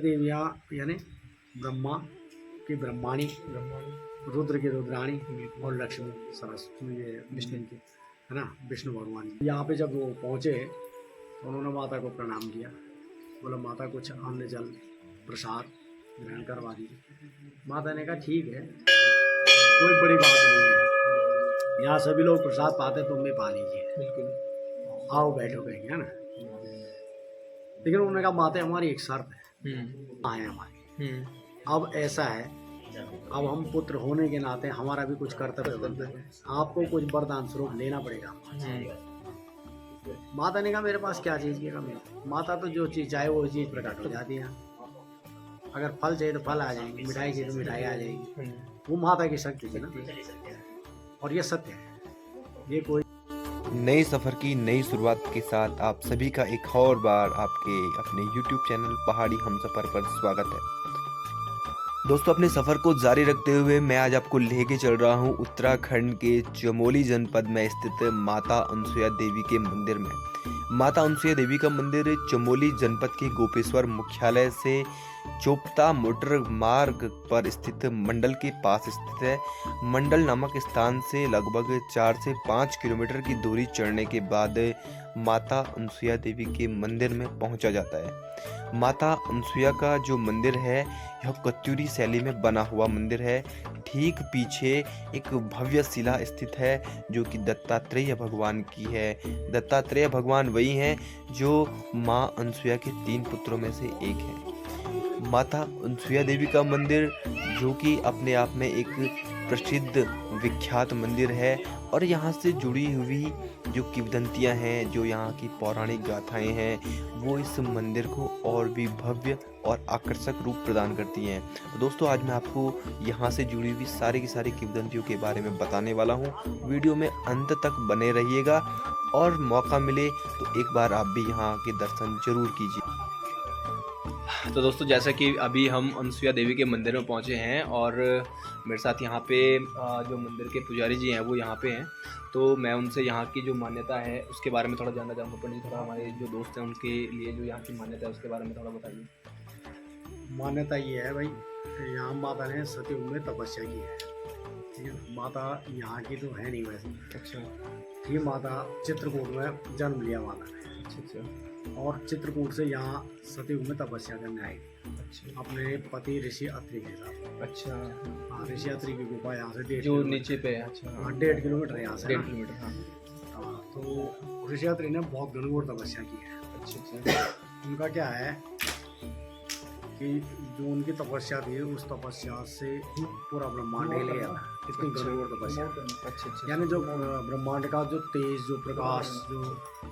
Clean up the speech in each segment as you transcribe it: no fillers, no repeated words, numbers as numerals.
देवियाँ यानी ब्रह्मा की ब्रह्माणी, रुद्र की रुद्राणी और लक्ष्मी सरस्वती ये विष्णु की है ना, विष्णु भगवान की। यहाँ पे जब वो पहुँचे तो उन्होंने माता को प्रणाम किया, बोला माता कुछ अन्न जल प्रसाद ग्रहण करवा दीजिए। माता ने कहा ठीक है, कोई बड़ी बात नहीं है, यहाँ सभी लोग प्रसाद पाते, तुम भी पा लीजिए, बिल्कुल आओ बैठो कहीं, है ना। लेकिन उन्होंने कहा माता हमारी एक शर्त है, आए हमारी। अब ऐसा है, अब हम पुत्र होने के नाते हमारा भी कुछ कर्तव्य बनता है, आपको कुछ वरदान स्वरूप लेना पड़ेगा। माता ने कहा मेरे पास क्या चीज़ की कमी है। माता तो जो चीज़ चाहे वो चीज़ प्रकट हो जाती है। अगर फल चाहिए तो फल आ जाएंगे, मिठाई चाहिए तो मिठाई आ जाएगी। वो माता की शक्ति है ना, और ये सत्य है। ये कोई नए सफ़र की नई शुरुआत के साथ आप सभी का एक और बार आपके अपने YouTube चैनल पहाड़ी हमसफ़र पर स्वागत है। दोस्तों, अपने सफ़र को जारी रखते हुए मैं आज आपको लेके चल रहा हूँ उत्तराखंड के चमोली जनपद में स्थित माता अनसुया देवी के मंदिर में। माता अनसुया देवी का मंदिर चमोली जनपद के गोपेश्वर मुख्यालय से चोपता मोटर मार्ग पर स्थित मंडल के पास स्थित है। मंडल नामक स्थान से लगभग 4 से 5 किलोमीटर की दूरी चढ़ने के बाद माता अनसुया देवी के मंदिर में पहुंचा जाता है। माता अनसुया का जो मंदिर है यह कत्यूरी शैली में बना हुआ मंदिर है। ठीक पीछे एक भव्य शिला स्थित है जो कि दत्तात्रेय भगवान की है। दत्तात्रेय भगवान वही हैं जो माँ अनसुया के 3 पुत्रों में से एक है। माता अनसुया देवी का मंदिर जो कि अपने आप में एक प्रसिद्ध विख्यात मंदिर है, और यहाँ से जुड़ी हुई जो किंवदंतियाँ हैं, जो यहाँ की पौराणिक गाथाएं हैं, वो इस मंदिर को और भी भव्य और आकर्षक रूप प्रदान करती हैं। तो दोस्तों, आज मैं आपको यहाँ से जुड़ी हुई सारी की सारी किंवदंतियों के बारे में बताने वाला हूँ। वीडियो में अंत तक बने रहिएगा, और मौका मिले तो एक बार आप भी यहाँ के दर्शन जरूर कीजिए। तो दोस्तों, जैसा कि अभी हम अनसुया देवी के मंदिर में पहुंचे हैं, और मेरे साथ यहाँ पे जो मंदिर के पुजारी जी हैं वो यहाँ पे हैं। तो मैं उनसे यहाँ की जो मान्यता है उसके बारे में थोड़ा जानना चाहूँगा। पंडित जी, थोड़ा हमारे जो दोस्त हैं उनके लिए जो यहाँ की मान्यता है उसके बारे में थोड़ा बताइए। मान्यता ये है भाई, यहाँ माता ने सतयुग में तपस्या की है, ठीक है। माता यहाँ की तो है नहीं वैसे, अच्छा। ये माता चित्रकूट में जन्म लिया माता ने। अच्छा। और चित्रकूट से यहाँ सतयुग में तपस्या करने आई, अच्छा। अपने पति ऋषि अत्रि के साथ। अच्छा। हाँ, ऋषि अत्रि की गुफा यहाँ से 1.5 जो नीचे पे है। अच्छा। 1.5 किलोमीटर है यहाँ से। 1.5 किलोमीटर। हाँ। हाँ, तो ऋषि अत्रि ने बहुत घनघोर तपस्या की है। अच्छा। उनका क्या है कि जो उनकी तपस्या थी, उस तपस्या से पूरा ब्रह्मांड हिल गया था, इतनी घनघोर तपस्या। अच्छा। यानी जो ब्रह्मांड का जो तेज, जो प्रकाश, जो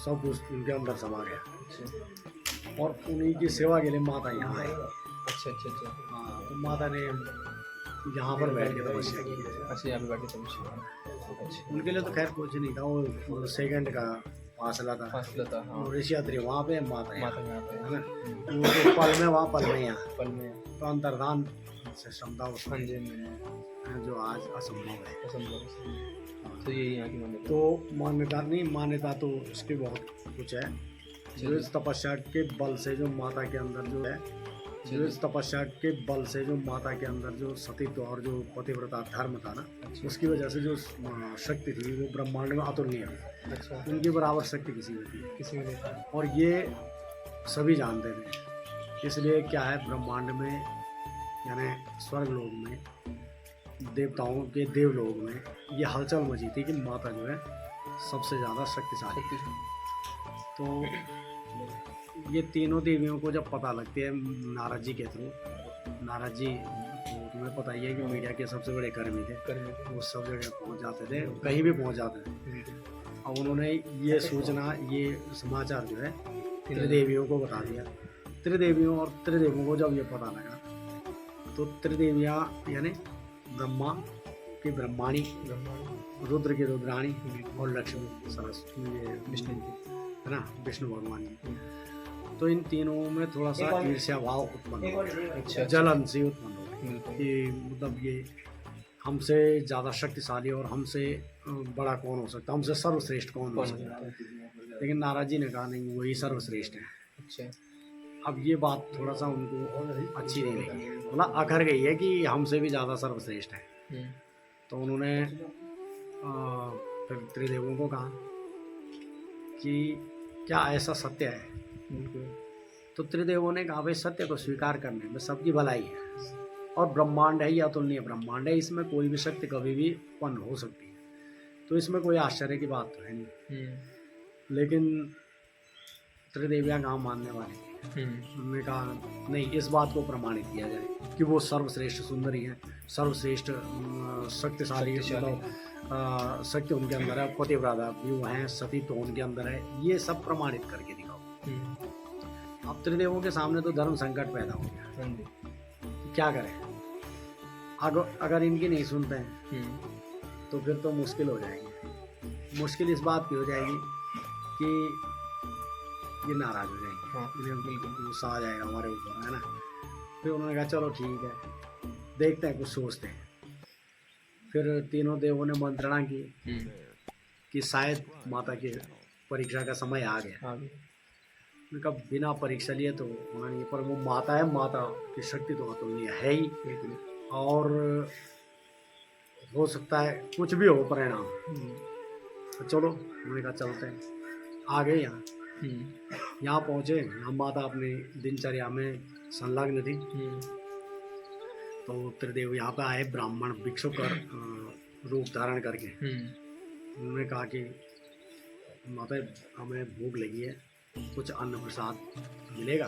सब कुछ उनके अंदर समा गया। अच्छा। और उन्हीं की सेवा के लिए माता यहाँ आई। अच्छा। अच्छा। हाँ, तो माता ने यहाँ पर बैठ के तपस्या की। अच्छा, यहाँ पे बैठ के तपस्या। अच्छा। उनके लिए तो खैर कुछ नहीं था, वो सेकंड का फासला था। फासला था। हाँ। ऋषि अत्रि वहाँ पे, माता यहाँ, माता यहाँ पे है ना। वो तो पल में वहाँ, पल में यहाँ, पल में। तो अंतर्धान से क्षमता हाँ जी, जो आज असंभव है। असंभव। तो ये यहाँ की मान्यता। तो मान्यता नहीं, मान्यता तो इसकी बहुत कुछ है। जो इस तपस्या के बल से जो माता के अंदर जो है, जो इस तपस्या के बल से जो माता के अंदर जो सतीत्व और जो पतिव्रता धर्म था ना, उसकी वजह से जो शक्ति थी वो ब्रह्मांड में अतुलनीय थी। अच्छा। उनकी बराबर शक्ति किसी में थी, किसी में नहीं था। और ये सभी जानते थे। इसलिए क्या है, ब्रह्मांड में यानी स्वर्ग लोक में, देवताओं के देवलोक में ये हलचल मची थी कि माता जो है सबसे ज़्यादा शक्तिशाली है। तो ये तीनों देवियों को जब पता लगती है नारद जी के थ्रू, नारद जी तो तुम्हें पता ही है कि मीडिया के सबसे बड़े कर्मी थे, वो सब जगह पहुंच जाते थे, कहीं भी पहुंच जाते थे। अब उन्होंने ये सूचना, ये समाचार जो है त्रिदेवियों को बता दिया। त्रिदेवियों और त्रिदेवों को जब ये पता लगा तो त्रिदेवियाँ यानी ब्रह्मा की ब्रह्माणी, रुद्र की रुद्राणी और लक्ष्मी सरस्वती ये विष्णु की है ना, विष्णु भगवान की। तो इन तीनों में थोड़ा सा ईर्ष्या भाव उत्पन्न हो गया, जलन सी उत्पन्न हो गई कि मतलब ये हमसे ज़्यादा शक्तिशाली और हमसे बड़ा कौन हो सकता, हमसे सर्वश्रेष्ठ कौन हो सकता है। लेकिन नारद जी ने कहा नहीं, वही सर्वश्रेष्ठ है। अच्छा। अब ये बात थोड़ा सा उनको अच्छी नहीं लगी, मतलब अखर गई है कि हमसे भी ज़्यादा सर्वश्रेष्ठ है। तो उन्होंने फिर त्रिदेवों को कहा कि क्या ऐसा सत्य है? तो त्रिदेवों ने कहा भाई सत्य को स्वीकार करने में सबकी भलाई है, और ब्रह्मांड है, या अतुलनीय ब्रह्मांड है, इसमें कोई भी शक्ति कभी भी उत्पन्न हो सकती है, तो इसमें कोई आश्चर्य की बात तो है नहीं। लेकिन त्रिदेवियाँ कहाँ मानने वाली थी। उन्होंने कहा नहीं, इस बात को प्रमाणित किया जाए कि वो सर्वश्रेष्ठ सुंदरी है, सर्वश्रेष्ठ शक्तिशाली, मतलब शक्ति उनके अंदर है, पतिव्रता भी वो हैं, सती तो उनके अंदर है, ये सब प्रमाणित करके दिखाओ। अब त्रिदेवों के सामने तो धर्म संकट पैदा हो गया, क्या करें? अगर इनकी नहीं सुनते हैं तो फिर तो मुश्किल हो जाएगी। मुश्किल इस बात की हो जाएगी कि ये नाराज हो जाएंगे, इन्हें गुस्सा आ जाएगा हमारे ऊपर, है ना। फिर उन्होंने कहा चलो ठीक है, देखते हैं, कुछ सोचते हैं। फिर तीनों देवों ने मंत्रणा की कि शायद माता की परीक्षा का समय आ गया। उनका बिना परीक्षा लिए तो होना नहीं, पर वो माता है, माता की शक्ति तो अतुलनीय है ही, और हो सकता है कुछ भी हो परिणाम। तो चलो उन्होंने कहा चलते हैं। आ गए यहाँ पहुँचे। यहाँ माता अपनी दिनचर्या में संलग्न थी। तो त्रिदेव यहाँ पे आए, ब्राह्मण भिक्षुकर रूप धारण करके। उन्होंने कहा कि माता हमें भूख लगी है, कुछ अन्न प्रसाद मिलेगा?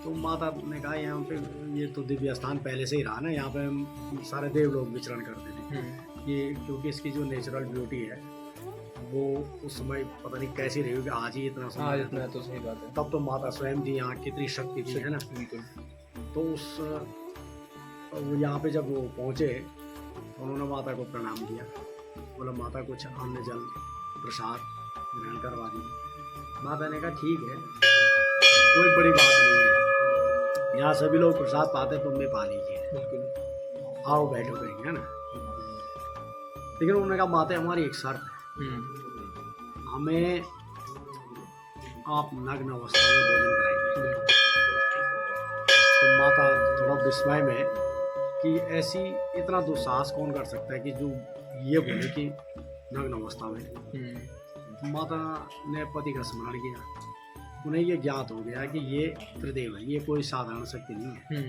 तो माता ने कहा यहाँ पे ये तो दिव्य स्थान पहले से ही रहा ना, यहाँ पे हम सारे देव लोग विचरण करते थे। ये क्योंकि इसकी जो नेचुरल ब्यूटी है वो उस समय पता नहीं कैसी रही होगी, आज ही इतना समय, इतना तो सही बात है। तब तो माता स्वयं थी, यहाँ कितनी शक्ति थी, है ना। तो उस यहाँ पे जब वो पहुँचे तो उन्होंने माता को प्रणाम किया, बोला माता कुछ अन्न जल प्रसाद ग्रहण करवा दी। माता ने कहा ठीक है, कोई बड़ी बात नहीं है, यहाँ सभी लोग प्रसाद पाते, तुम भी पा लीजिए, आओ बैठो कहीं, है ना। लेकिन उन्होंने कहा माता हमारी एक शर्त है, हमें आप नग्न अवस्था में भोजन कराएंगे। तो माता थोड़ा विस्मय में कि ऐसी इतना दुस्साहस कौन कर सकता है कि जो ये बोले कि नग्न अवस्था में। माता ने पति का स्मरण किया, उन्हें ये ज्ञात हो गया कि ये त्रिदेव है, ये कोई साधारण शक्ति नहीं है,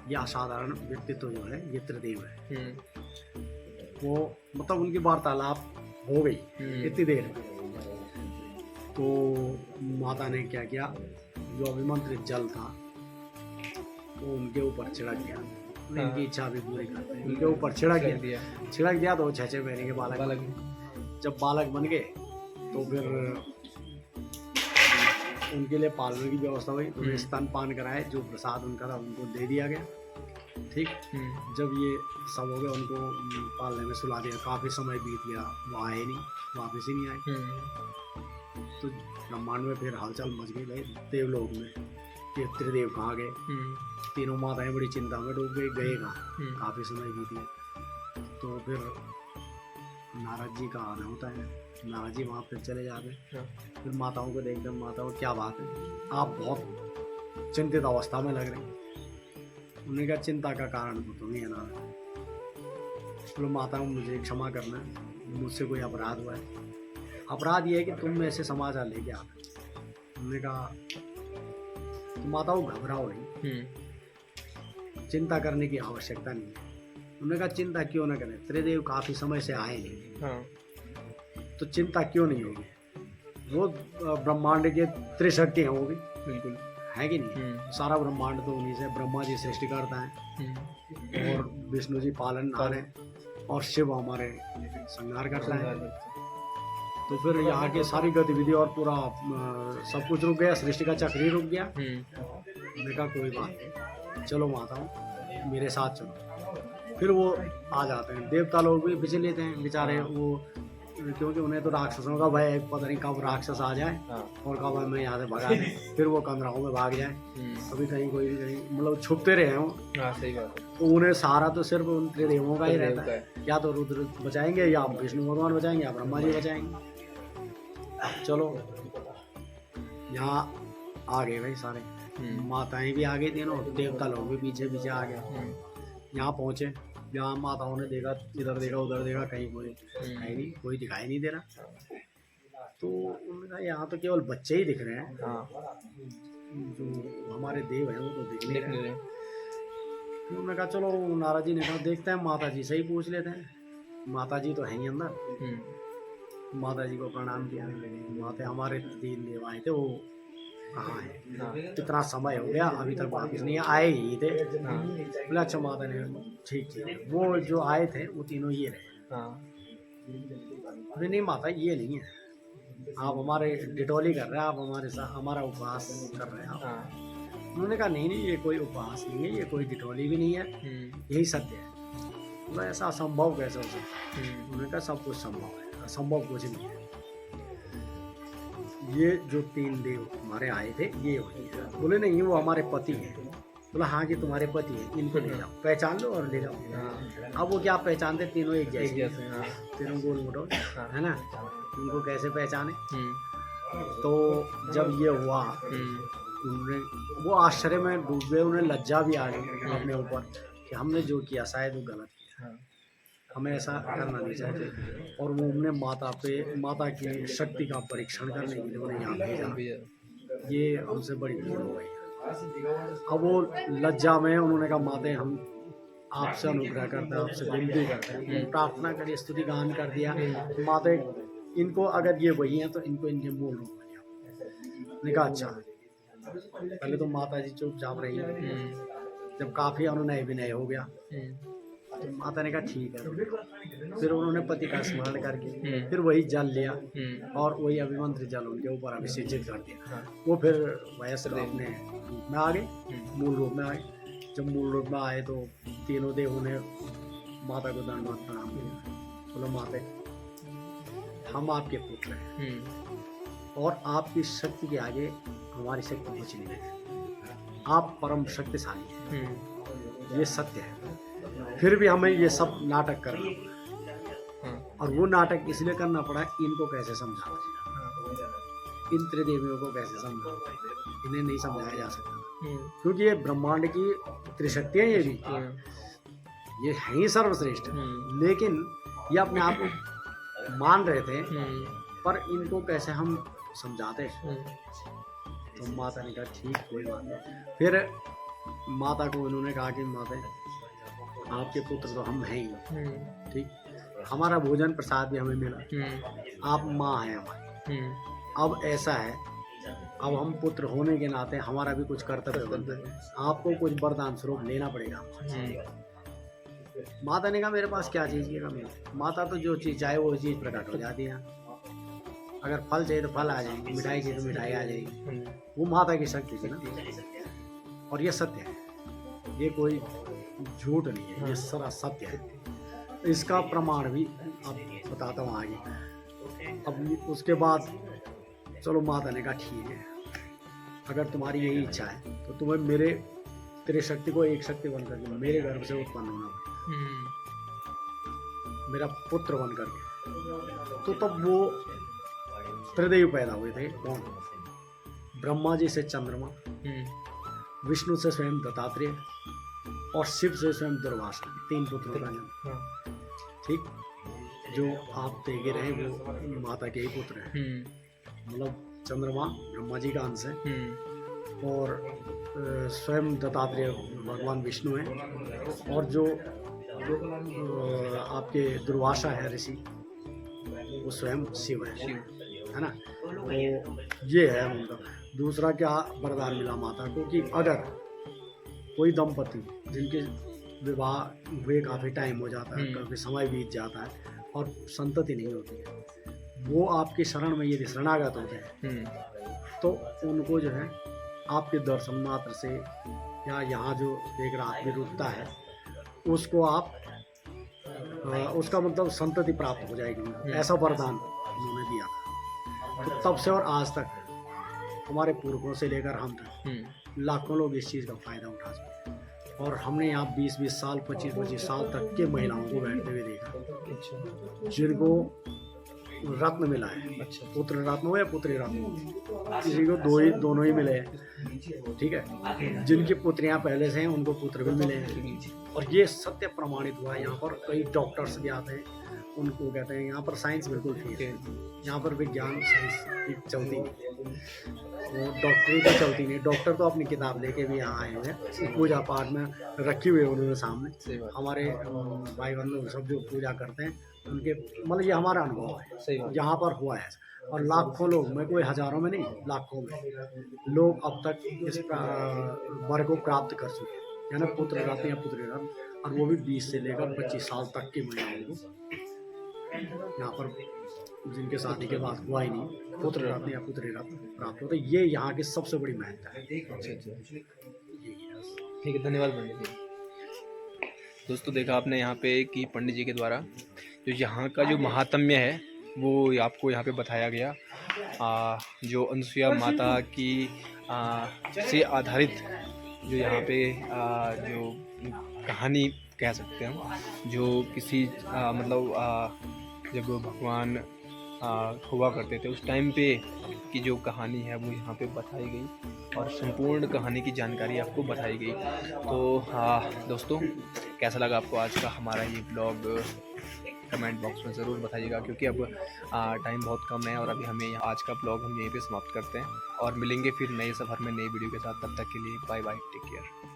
ये असाधारण व्यक्तित्व जो है ये त्रिदेव है। वो मतलब उनकी वार्तालाप हो गई इतनी देर में। तो माता ने क्या किया, जो अभिमंत्रित जल था वो उनके ऊपर छिड़क गया। इनकी इच्छा भी पूरी करते हैं, उनके ऊपर छिड़क दिया तो 6 महीने के बालक जब बालक बन गए तो फिर उनके लिए पालने की व्यवस्था हुई, उन्हें स्तनपान कराए, जो प्रसाद उनका था उनको दे दिया गया। ठीक, जब ये सब हो गया उनको पालने में सुला दिया, काफ़ी समय बीत गया, वो आए नहीं, वापस ही नहीं आए। तो ब्रह्मांड में फिर हलचल मच गई भाई देवलोक में कि त्रिदेव कहाँ गए। तीनों माताएं बड़ी चिंता में डूब गए कहाँ, काफ़ी समय बीत गया। तो फिर नारद जी का आना होता है, नारद जी वहाँ फिर चले जाते हैं। फिर माताओं को देखते हैं, माताओं क्या बात है, आप बहुत चिंतित अवस्था में लग रहे हैं। उन्होंने कहा चिंता का कारण तो तुम ही है नारद। चलो माताओं मुझे क्षमा करना, मुझसे कोई अपराध हुआ है। अपराध ये है कि तुम ऐसे समाचार लेके आते। उन्होंने कहा तो माताओं घबराओ नहीं, चिंता करने की आवश्यकता नहीं है। उन्होंने कहा चिंता क्यों ना करें, त्रिदेव काफ़ी समय से आए नहीं, तो चिंता क्यों नहीं होगी, वो ब्रह्मांड के त्रिशक्ति हैं वो भी, बिल्कुल है कि नहीं। सारा ब्रह्मांड तो उन्हीं से, ब्रह्मा जी सृष्टि करता है और विष्णु जी पालन है और शिव हमारे संहार करता है। तो फिर यहाँ के सारी गतिविधि और पूरा सब कुछ रुक गया, सृष्टि का चक्र ही रुक गया। मैंने कहा कोई बात नहीं, चलो माताओं मेरे साथ चलो। फिर वो आ जाते हैं, देवता लोग भी पिछले लेते हैं बेचारे, वो क्योंकि उन्हें तो राक्षसों का भय है, पता नहीं कब राक्षस आ जाए और कब हमें यहाँ से भगा दें, फिर वो कमराओं में भाग जाए, कभी कहीं कोई भी कहीं मतलब छुपते रहे हों। सही बात है। तो उन्हें सहारा तो सिर्फ उन त्रिदेवों का ही रहता है, या तो रुद्र बचाएंगे, या विष्णु भगवान बचाएंगे, या ब्रह्मा जी बचाएंगे। चलो यहाँ आ गए भाई सारे, माताएं भी आ गई तीनों, देवता लोग भी पीछे पीछे आ गए। यहाँ पहुँचे, यहाँ माताओं ने देखा, इधर देखा उधर देखा, कहीं नहीं, कोई दिखाई नहीं दे रहा। तो उन्होंने कहा यहाँ तो केवल बच्चे ही दिख रहे हैं, जो हमारे देव हैं वो तो दिख नहीं रहे। उन्होंने कहा चलो, नारद जी ने कहा देखते हैं, माता जी से ही पूछ लेते हैं, माता जी तो हैं ही अंदर। माता जी को प्रणाम किया, माता हमारे 3 देव आए थे, वो कहाँ है, कितना समय हो गया अभी तक वापस नहीं आए ही थे। बोले अच्छा। माता ने ठीक किया, वो जो आए थे वो तीनों ये रहे। बोले नहीं माता ये नहीं है, आप हमारे डिटोली कर रहे हैं, आप हमारे साथ हमारा उपवास कर रहे हैं आप। उन्होंने कहा नहीं नहीं, ये कोई उपवास नहीं है, ये कोई डिटोली भी नहीं है, यही सत्य है। बोला ऐसा असंभव कैसे हो सकता है? उन्होंने कहा सब कुछ संभव है, असंभव कुछ नहीं है। ये जो 3 देव हमारे आए थे ये वही है। बोले नहीं वो हमारे पति हैं। बोला हाँ कि तुम्हारे पति हैं, इनको ले जाओ, पहचान लो और ले जाओ। अब वो क्या पहचानते, तीनों एक जैसे, तीनों गोल मोटो है ना, उनको कैसे पहचाने? तो जब ये हुआ, उन्होंने वो आश्चर्य में डूब गए, उन्हें लज्जा भी आ गई अपने ऊपर कि हमने जो किया शायद वो गलत किया, हमें ऐसा करना नहीं चाहिए। और वो उन्हें माता की शक्ति का परीक्षण करने के लिए उन्हें यहाँ भेजा। ये हमसे बड़ी भूल हो गई। अब वो लज्जा में उन्होंने कहा माते हम आपसे अनुग्रह करते हैं, आपसे विनती करते हैं, प्रार्थना करिए, स्तुति गान कर दिया। माते इनको अगर ये वही हैं तो इनको इनके मूल रूप में लिया। मैंने कहा अच्छा। पहले तो माता जी चुपचाप रही, जब काफी अनुनय विनय हो गया तो माता ने कहा ठीक है। फिर उन्होंने पति का स्मरण करके फिर वही जल लिया और वही अभिमंत्रित जल उनके ऊपर अभिषेचित कर दिया। वो फिर वैसे अपने रूप में आ गए, मूल रूप में आए। जब मूल रूप में आए तो तीनों देवों ने माता को दंडवत प्रणाम किया। बोलो माते हम आपके पुत्र हैं और आपकी शक्ति के आगे हमारी शक्ति कुछ नहीं है, आप परम शक्तिशाली हैं, ये सत्य है। फिर भी हमें ये सब नाटक करना पड़ा, और वो नाटक इसलिए करना पड़ा इनको कैसे समझाना, इन त्रिदेवियों को कैसे समझाना, इन्हें नहीं समझाया जा सकता क्योंकि ये ब्रह्मांड की त्रिशक्तियाँ ये भी ये हैं ही सर्वश्रेष्ठ, लेकिन ये अपने आप को मान रहे थे, पर इनको कैसे हम समझाते। तो माता ने कहा ठीक कोई बात नहीं। फिर माता को उन्होंने कहा कि माता आपके पुत्र तो हम हैं ही, ठीक, हमारा भोजन प्रसाद भी हमें मिला, आप माँ हैं हमारी। अब ऐसा है, अब हम पुत्र होने के नाते हमारा भी कुछ कर्तव्य बनता है, आपको कुछ वरदान स्वरूप लेना पड़ेगा। माता ने कहा मेरे पास क्या चीज़ की कमी है? माता तो जो चीज़ चाहे वो चीज़ प्रकट हो जाती है, अगर फल चाहिए तो फल आ जाएंगे, मिठाई चाहिए तो मिठाई आ जाएगी, वो माता की शक्ति थी ना। और ये सत्य है, ये कोई झूठ नहीं है, ये सारा सत्य है। इसका प्रमाण भी अब बताता हूँ आगे। अब उसके बाद चलो माता ने कहा ठीक है, अगर तुम्हारी यही इच्छा है तो तुम्हें मेरे तेरे शक्ति को एक शक्ति बनकर मेरे गर्भ से उत्पन्न होना है, मेरा पुत्र बन करके। तो तब वो त्रिदेव पैदा हुए थे। कौन? ब्रह्मा जी से चंद्रमा, विष्णु से स्वयं दत्तात्रेय और शिव से स्वयं दुर्वासा, 3 पुत्रों का जन्म। ठीक, जो आप देखे रहे वो माता के ही पुत्र हैं, मतलब चंद्रमा ब्रह्मा जी का अंश है और स्वयं दत्तात्रेय भगवान विष्णु हैं, और जो आपके दुर्वासा है ऋषि वो स्वयं शिव है ना। तो ये है मतलब। दूसरा क्या वरदान मिला माता को कि अगर कोई दंपति जिनके विवाह हुए काफ़ी टाइम हो जाता है, काफ़ी समय बीत जाता है और संतति नहीं होती है, वो आपकी शरण में यदि शरणागत होते हैं तो उनको जो है आपके दर्शन मात्र से या यहाँ जो एक रात में रुकता है उसको आप उसका मतलब संतति प्राप्त हो जाएगी, ऐसा वरदान उन्होंने दिया था। तो तब से और आज तक हमारे पूर्वजों से लेकर हम तक लाखों लोग इस चीज़ का फ़ायदा उठा सकते हैं। और हमने यहाँ 20-20 साल 25-25 साल तक के महिलाओं को बैठते हुए देखा जिनको रत्न मिला है। अच्छा। पुत्र रत्न हो या पुत्री रत्न हो, किसी को दोनों ही मिले हैं, ठीक है। जिनकी पुत्रियां पहले से हैं उनको पुत्र भी मिले हैं, और ये सत्य प्रमाणित हुआ है। यहाँ पर कई डॉक्टर्स भी आते हैं, उनको कहते हैं यहाँ पर साइंस बिल्कुल ठीक है, यहाँ पर विज्ञान साइंस की चलती नहीं, वो डॉक्टरी भी चलती नहीं। डॉक्टर तो अपनी किताब लेके भी यहाँ आए हुए हैं, पूजा पाठ में रखी हुई है उन्होंने सामने। हमारे भाई बंधु सब जो पूजा करते हैं उनके, मतलब ये हमारा अनुभव है, सही बात। यहाँ पर हुआ है। और लाखों लोग में, कोई हजारों में नहीं, लाखों में लोग अब तक इस वर को प्राप्त कर चुके हैं, यानी पुत्र रत्न या पुत्री रत्न, और वो भी 20 से लेकर 25 साल तक की महिलाओं को यहाँ पर, जिनके शादी के बाद हुआ ही नहीं, पुत्र रत्न या पुत्री रत्न प्राप्त होते। ये यहाँ की सबसे बड़ी महत्ता है। अच्छा। ठीक है, धन्यवाद पंडित जी। दोस्तों देखा आपने यहाँ पे कि पंडित जी के द्वारा जो यहाँ का जो महात्म्य है वो आपको यहाँ पे बताया गया। जो अनसुईया माता की से आधारित जो यहाँ पे जो कहानी कह सकते हैं, जो किसी जब भगवान हुआ करते थे उस टाइम पे की जो कहानी है वो यहाँ पे बताई गई, और संपूर्ण कहानी की जानकारी आपको बताई गई। तो दोस्तों कैसा लगा आपको आज का हमारा ये ब्लॉग, कमेंट बॉक्स में ज़रूर बताइएगा, क्योंकि अब टाइम बहुत कम है और अभी हमें आज का ब्लॉग हम यहीं पे समाप्त करते हैं, और मिलेंगे फिर नए सफ़र में नई वीडियो के साथ। तब तक के लिए बाय बाय, टेक केयर।